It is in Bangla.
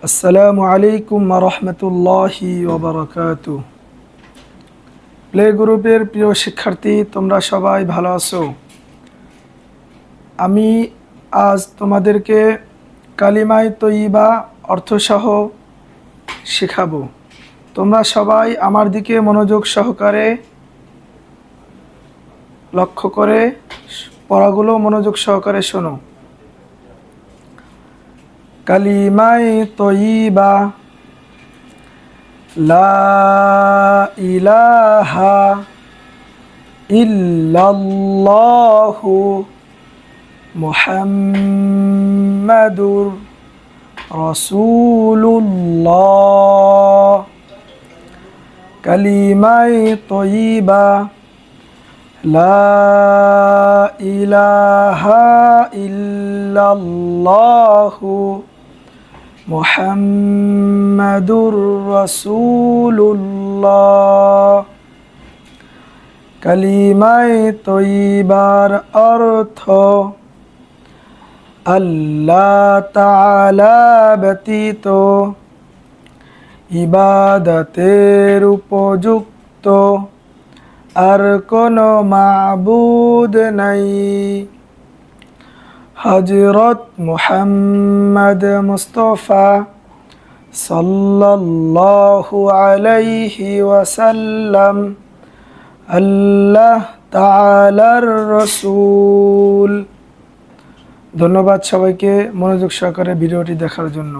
আসসালামু আলাইকুম ওয়া রাহমাতুল্লাহি ওয়া বারাকাতুহু। প্লে গ্রুপের প্রিয় শিক্ষার্থী, তোমরা সবাই ভালো আছো? আমি আজ তোমাদেরকে কালিমায়ে তয়্যিবা অর্থসহ শেখাবো। তোমরা সবাই আমার দিকে মনোযোগ সহকারে লক্ষ্য করে পড়াগুলো মনোযোগ সহকারে শোনো। কালিমায়ে তয়্যিবা, লা ইলাহা ইল্লাল্লাহু মুহাম্মাদুর রাসূলুল্লাহ। কালিমায়ে তয়্যিবা, লা ইলাহা ইল্লাল্লাহু মুহাম্মাদুর রাসূলুল্লাহ। কালিমায়ে তয়্যিবার অর্থ আল্লাহ তাআলা ব্যতীত ইবাদতের উপযুক্ত আর কোনো মাবুদ নাই। হযরত মুহাম্মদ মুস্তাফা সাল্লাল্লাহু আলাইহি ওয়াসাল্লাম আল্লাহ তাআলার রাসূল। ধন্যবাদ সবাইকে মনোযোগ সহকারে ভিডিওটি দেখার জন্য।